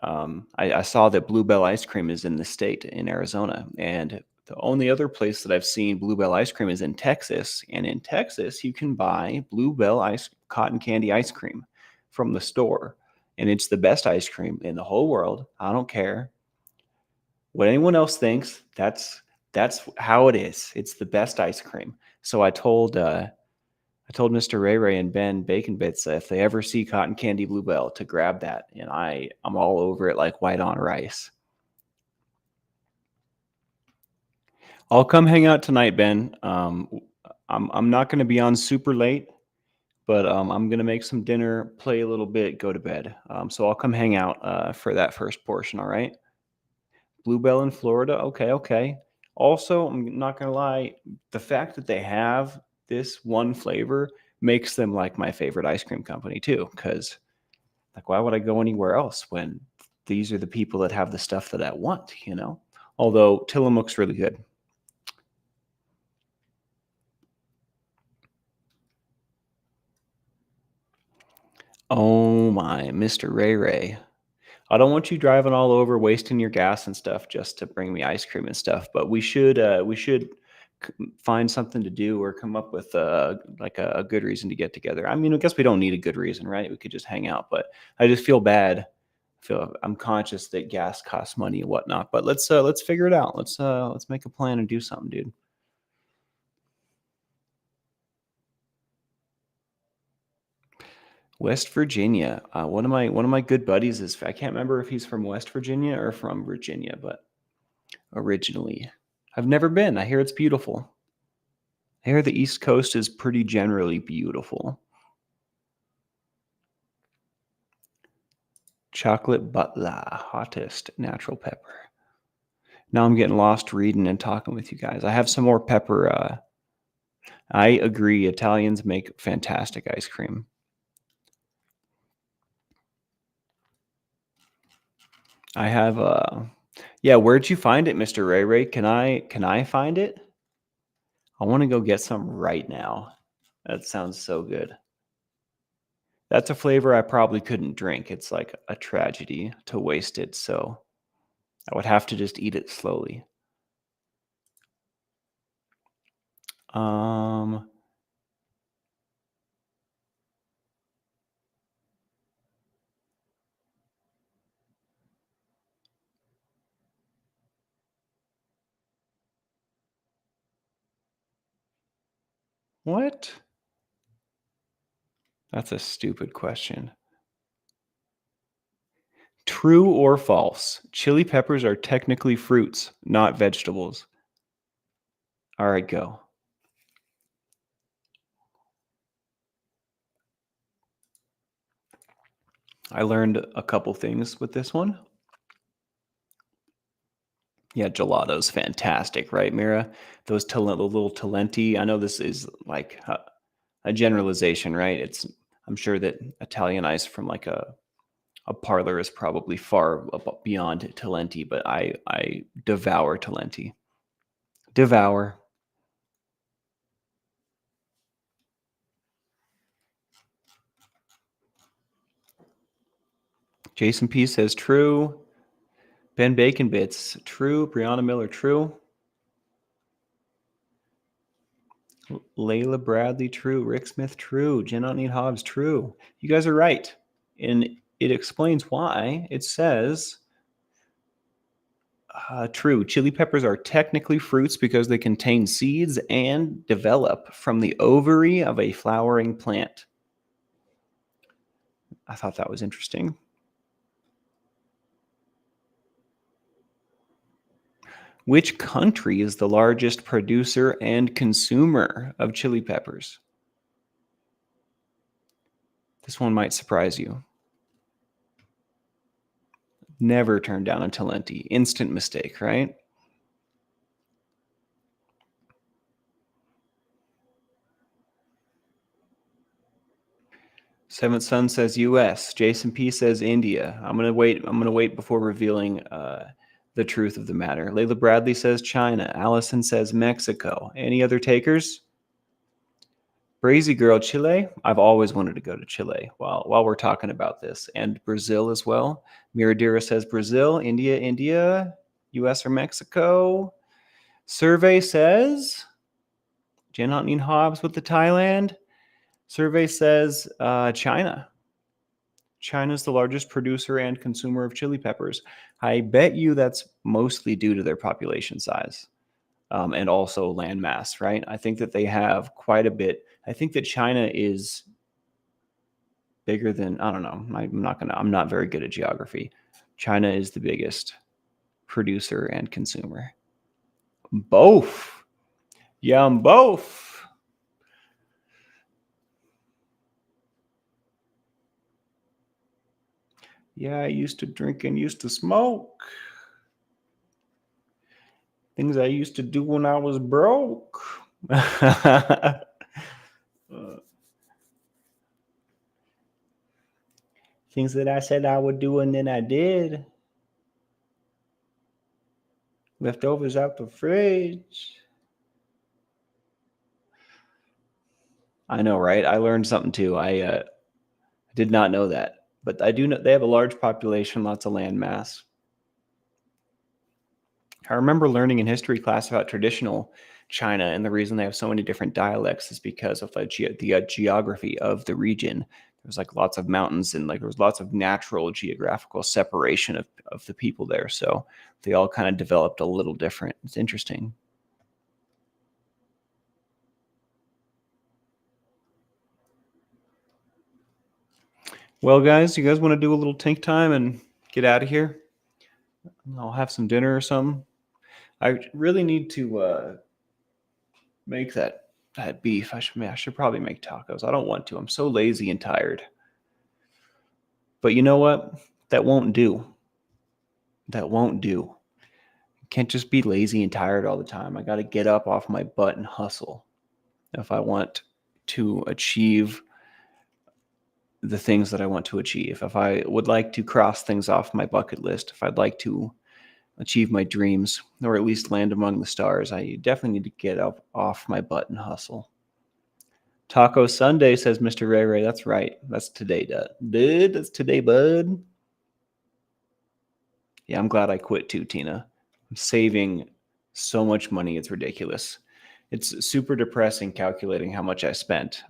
I saw that Bluebell ice cream is in the state in Arizona, and the only other place that I've seen Bluebell ice cream is in Texas. And in Texas, you can buy Bluebell cotton candy ice cream from the store, and it's the best ice cream in the whole world. I don't care what anyone else thinks. That's how it is. It's the best ice cream. So I told Mr. Ray and Ben Bacon Bits if they ever see cotton candy Bluebell to grab that, and I'm all over it like white on rice. I'll come hang out tonight, Ben. I'm not going to be on super late, but I'm going to make some dinner, play a little bit, go to bed. So I'll come hang out for that first portion. All right. Bluebell in Florida. Okay, okay. Also, I'm not gonna lie, the fact that they have this one flavor makes them like my favorite ice cream company too. Because like, why would I go anywhere else when these are the people that have the stuff that I want? You know. Although Tillamook's really good. Oh my, Mr. Ray Ray. I don't want you driving all over, wasting your gas and stuff just to bring me ice cream and stuff. But we should find something to do or come up with like a good reason to get together. I mean, I guess we don't need a good reason, right? We could just hang out. But I just feel bad. I'm conscious that gas costs money and whatnot. But let's figure it out. Let's make a plan and do something, dude. West Virginia. One of my good buddies is I can't remember if he's from West Virginia or from Virginia, but originally. I've never been. I hear it's beautiful. I hear the East Coast is pretty generally beautiful. Chocolate butler, hottest natural pepper. Now I'm getting lost reading and talking with you guys. I have some more pepper. I agree. Italians make fantastic ice cream. I have yeah, where'd you find it, Mr. Ray Ray? Can I find it? I want to go get some right now. That sounds so good. That's a flavor I probably couldn't drink. It's like a tragedy to waste it, so I would have to just eat it slowly. Um, what? That's a stupid question. True or false? Chili peppers are technically fruits, not vegetables. All right, go. I learned a couple things with this one. Yeah, gelato's fantastic, right, Mira? Those little talenti. I know this is like a generalization, right? I'm sure that Italian ice from like a parlor is probably far beyond talenti, but I devour talenti. Devour. Jason P says true. Ben Bacon Bits, true. Brianna Miller, true. Layla Bradley, true. Rick Smith, true. Jen Otney Hobbs, true. You guys are right. And it explains why. It says, true. Chili peppers are technically fruits because they contain seeds and develop from the ovary of a flowering plant. I thought that was interesting. Which country is the largest producer and consumer of chili peppers? This one might surprise you. Never turn down a Talenti. Instant mistake, right? Seventh Son says U.S. Jason P says India. I'm gonna wait. I'm gonna wait before revealing the truth of the matter. Layla Bradley says China. Allison says Mexico. Any other takers? Brazy Girl, Chile. I've always wanted to go to Chile while we're talking about this, and Brazil as well. Miradira says Brazil, India, U.S. or Mexico. Survey says Jen Otney Hobbs with the Thailand. Survey says China. China's the largest producer and consumer of chili peppers. I bet you that's mostly due to their population size and also land mass, right? I think that they have quite a bit. I think that China is bigger than, I don't know. I'm not very good at geography. China is the biggest producer and consumer. Both. Yeah, I'm both. Yeah, I used to drink and used to smoke. Things I used to do when I was broke. Things that I said I would do and then I did. Leftovers out the fridge. I know, right? I learned something too. I did not know that, but I do know they have a large population, lots of land mass. I remember learning in history class about traditional China, and the reason they have so many different dialects is because of the geography of the region. There's like lots of mountains and like there was lots of natural geographical separation of the people there. So they all kind of developed a little different. It's interesting. Well, guys, you guys want to do a little tank time and get out of here? I'll have some dinner or something. I really need to make that beef. I should probably make tacos. I don't want to. I'm so lazy and tired. But you know what? That won't do. That won't do. Can't just be lazy and tired all the time. I got to get up off my butt and hustle if I want to achieve the things that I want to achieve. If I would like to cross things off my bucket list, if I'd like to achieve my dreams or at least land among the stars, I definitely need to get up off my butt and hustle. Taco Sunday, says Mr. Ray Ray. That's right. That's today, dude. That's today, bud. Yeah, I'm glad I quit too, Tina. I'm saving so much money. It's ridiculous. It's super depressing calculating how much I spent.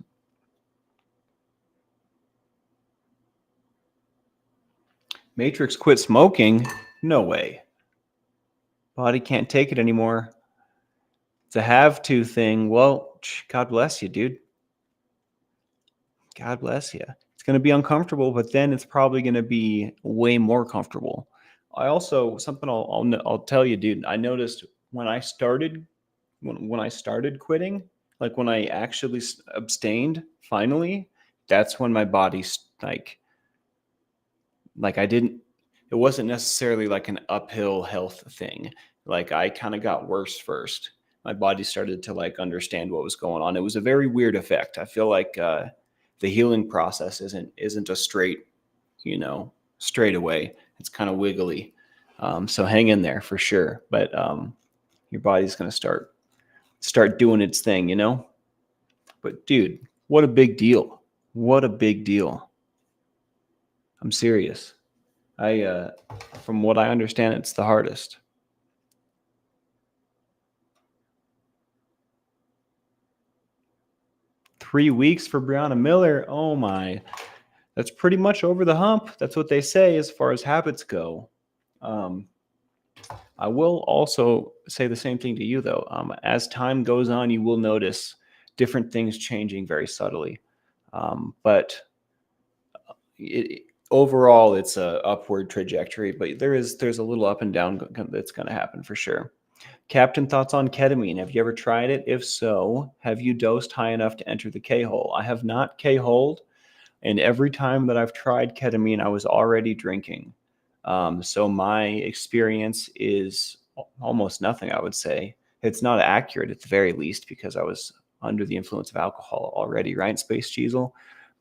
Matrix quit smoking? No way. Body can't take it anymore. It's a have to thing. Well, God bless you, dude. God bless you. It's going to be uncomfortable, but then it's probably going to be way more comfortable. I also something I'll tell you, dude. I noticed when I started when I started quitting, like when I actually abstained, finally, that's when my body like I didn't. It wasn't necessarily like an uphill health thing. Like I kind of got worse first. My body started to like understand what was going on. It was a very weird effect. I feel like the healing process isn't a straight away. It's kind of wiggly. So hang in there for sure. But your body's gonna start doing its thing. But dude, what a big deal. What a big deal. I'm serious. From what I understand, it's the hardest. 3 weeks for Brianna Miller. Oh my, that's pretty much over the hump. That's what they say as far as habits go. Um, I will also say the same thing to you, though. As time goes on, you will notice different things changing very subtly. But overall, it's a upward trajectory. But there's a little up and down that's going to happen for sure. Captain, thoughts on ketamine? Have you ever tried it? If so, have you dosed high enough to enter the K-hole? I have not K-holed, and every time that I've tried ketamine, I was already drinking. So my experience is almost nothing, I would say. It's not accurate at the very least because I was under the influence of alcohol already, right, Space Cheezel?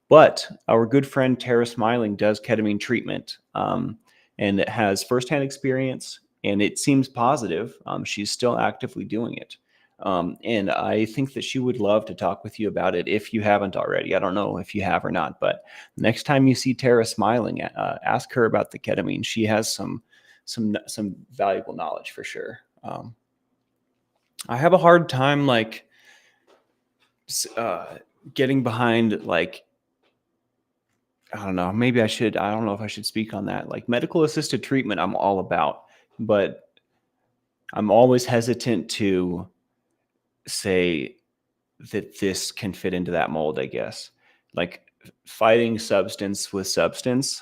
But our good friend Tara Smiling does ketamine treatment, and it has firsthand experience, and it seems positive. She's still actively doing it. And I think that she would love to talk with you about it if you haven't already. I don't know if you have or not, but next time you see Tara Smiling, ask her about the ketamine. She has some valuable knowledge for sure. I have a hard time like getting behind like I don't know. Maybe I should. I don't know if I should speak on that. Like medical assisted treatment, I'm all about, but I'm always hesitant to say that this can fit into that mold, I guess. Like fighting substance with substance,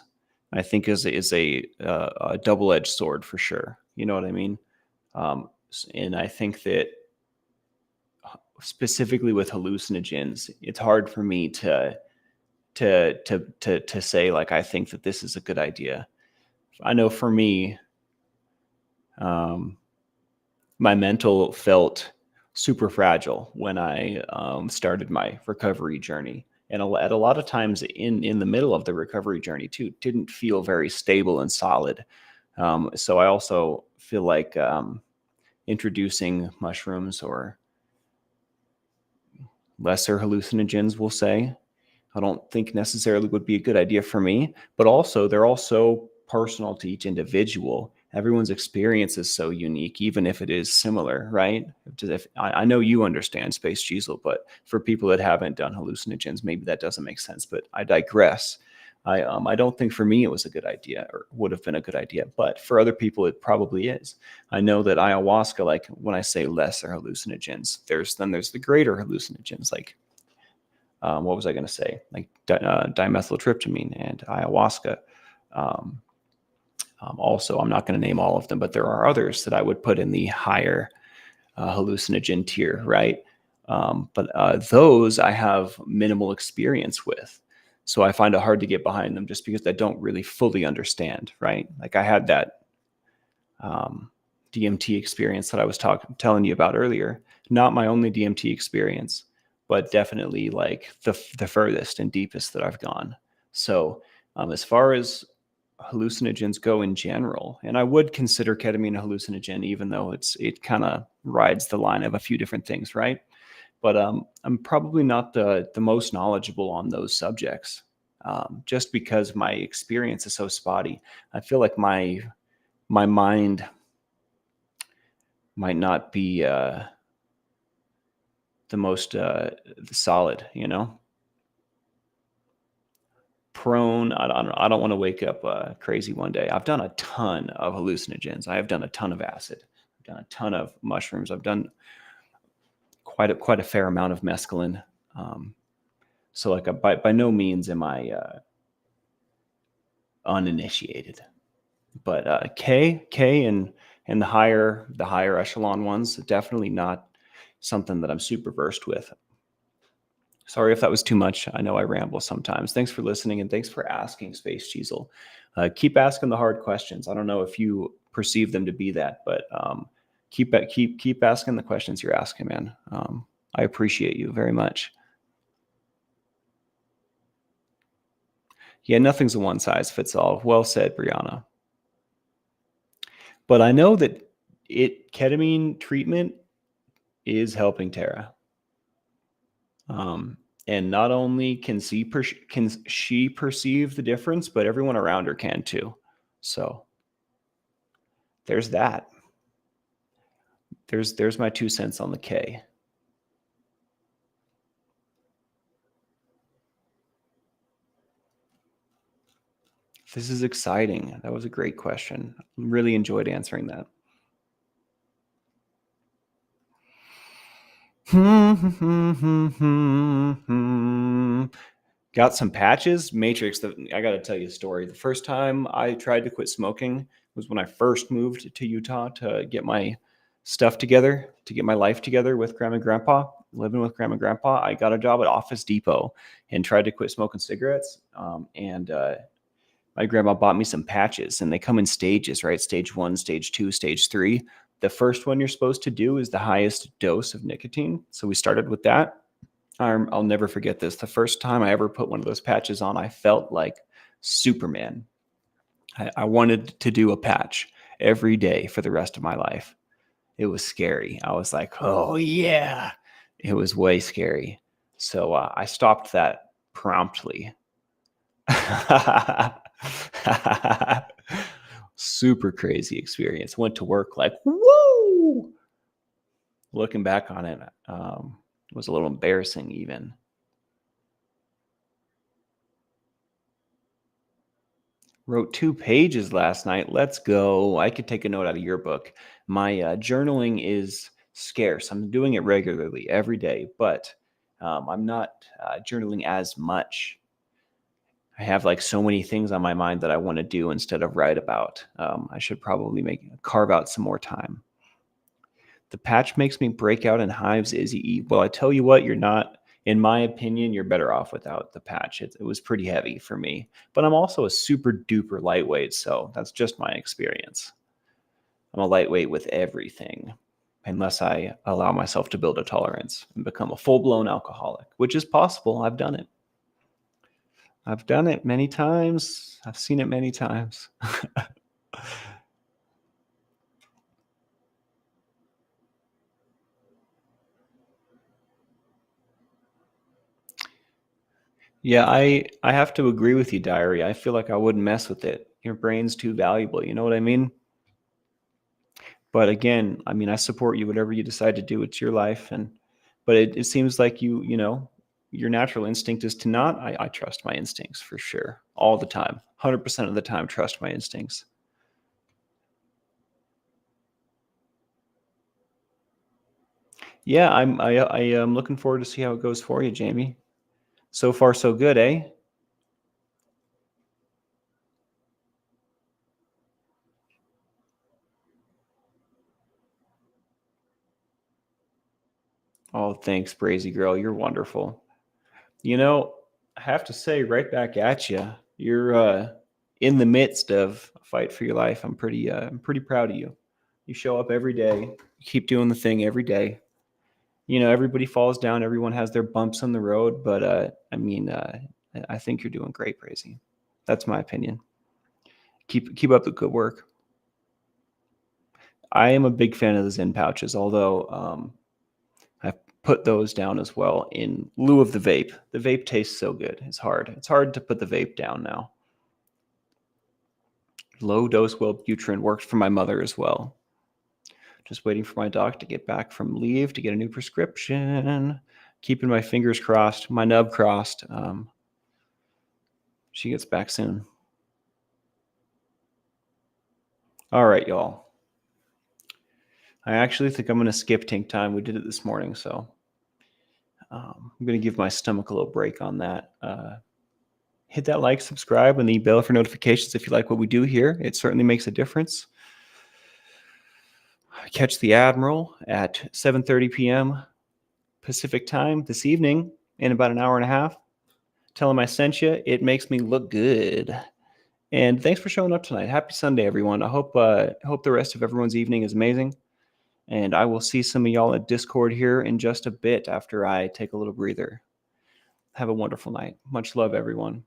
I think is a double edged sword for sure. You know what I mean? And I think that specifically with hallucinogens, it's hard for me to say like I think that this is a good idea. I know for me, um, my mental felt super fragile when I started my recovery journey. And at a lot of times in the middle of the recovery journey too, didn't feel very stable and solid. So I also feel like introducing mushrooms or lesser hallucinogens, we'll say, I don't think necessarily would be a good idea for me, but also they're also personal to each individual. Everyone's experience is so unique, even if it is similar, right? If, I know you understand Space Diesel, but for people that haven't done hallucinogens, maybe that doesn't make sense, but I digress. I don't think for me it was a good idea or would have been a good idea, but for other people it probably is. I know that ayahuasca, like when I say lesser hallucinogens, there's the greater hallucinogens, like what was I going to say? Like dimethyltryptamine and ayahuasca. Um, also, I'm not going to name all of them, but there are others that I would put in the higher hallucinogen tier, right? But those I have minimal experience with. So I find it hard to get behind them just because I don't really fully understand, right? Like I had that DMT experience that I was telling you about earlier. Not my only DMT experience, but definitely like the furthest and deepest that I've gone. So as far as hallucinogens go in general, and I would consider ketamine a hallucinogen, even though it kind of rides the line of a few different things, right? But I'm probably not the most knowledgeable on those subjects, just because my experience is so spotty. I feel like my mind might not be the most solid, prone. I don't want to wake up crazy one day. I've done a ton of hallucinogens. I have done a ton of acid. I've done a ton of mushrooms. I've done quite a fair amount of mescaline. So like by no means am I uninitiated, but K and the higher echelon ones, definitely not something that I'm super versed with. Sorry if that was too much. I know I ramble sometimes. Thanks for listening and thanks for asking, Space Cheezel. Keep asking the hard questions. I don't know if you perceive them to be that, but keep asking the questions you're asking, man. I appreciate you very much. Yeah, nothing's a one size fits all. Well said, Brianna. But I know that ketamine treatment is helping Tara. And not only can she perceive the difference, but everyone around her can too. So there's that. There's my 2 cents on the K. This is exciting. That was a great question. Really enjoyed answering that. Got some patches. Matrix, I got to tell you a story. The first time I tried to quit smoking was when I first moved to Utah to get my stuff together, to get my life together with Grandma and Grandpa, living with Grandma and Grandpa. I got a job at Office Depot and tried to quit smoking cigarettes. And my grandma bought me some patches, and they come in stages, right? Stage 1, stage 2, stage 3. The first one you're supposed to do is the highest dose of nicotine. So we started with that. I'll never forget this. The first time I ever put one of those patches on, I felt like Superman. I wanted to do a patch every day for the rest of my life. It was scary. I was like, oh, yeah. It was way scary. So I stopped that promptly. Super crazy experience. Went to work like, woo! Looking back on it, was a little embarrassing even. Wrote 2 pages last night. Let's go. I could take a note out of your book. My journaling is scarce. I'm doing it regularly every day, but I'm not journaling as much. I have like so many things on my mind that I want to do instead of write about. I should probably carve out some more time. The patch makes me break out in hives, Izzy E. Well, I tell you what, you're not, in my opinion, you're better off without the patch. It was pretty heavy for me, but I'm also a super duper lightweight, so that's just my experience. I'm a lightweight with everything, unless I allow myself to build a tolerance and become a full blown alcoholic, which is possible. I've done it. I've done it many times. I've seen it many times. Yeah, I have to agree with you, Diary. I feel like I wouldn't mess with it. Your brain's too valuable. You know what I mean? But again, I mean, I support you. Whatever you decide to do, it's your life. But it seems like your natural instinct is to not. I trust my instincts for sure, all the time, 100% of the time. Trust my instincts. Yeah, I am looking forward to see how it goes for you, Jamie. So far, so good, eh? Oh, thanks, Brazy Girl. You're wonderful. You know, I have to say, right back at you. You're in the midst of a fight for your life. I'm pretty proud of you. You show up every day. You keep doing the thing every day. You know, everybody falls down. Everyone has their bumps on the road, but I think you're doing great, Brazy. That's my opinion. Keep up the good work. I am a big fan of the Zen pouches, although I've put those down as well in lieu of the vape. The vape tastes so good. It's hard. It's hard to put the vape down now. Low dose Wellbutrin worked for my mother as well. Just waiting for my doc to get back from leave to get a new prescription. Keeping my fingers crossed, my nub crossed. She gets back soon. All right, y'all. I actually think I'm going to skip tank time. We did it this morning, so I'm going to give my stomach a little break on that. Hit that like, subscribe, and the bell for notifications if you like what we do here. It certainly makes a difference. Catch the Admiral at 7:30 p.m. Pacific time this evening in about an hour and a half. Tell him I sent you. It makes me look good. And thanks for showing up tonight. Happy Sunday, everyone. I hope the rest of everyone's evening is amazing. And I will see some of y'all at Discord here in just a bit after I take a little breather. Have a wonderful night. Much love, everyone.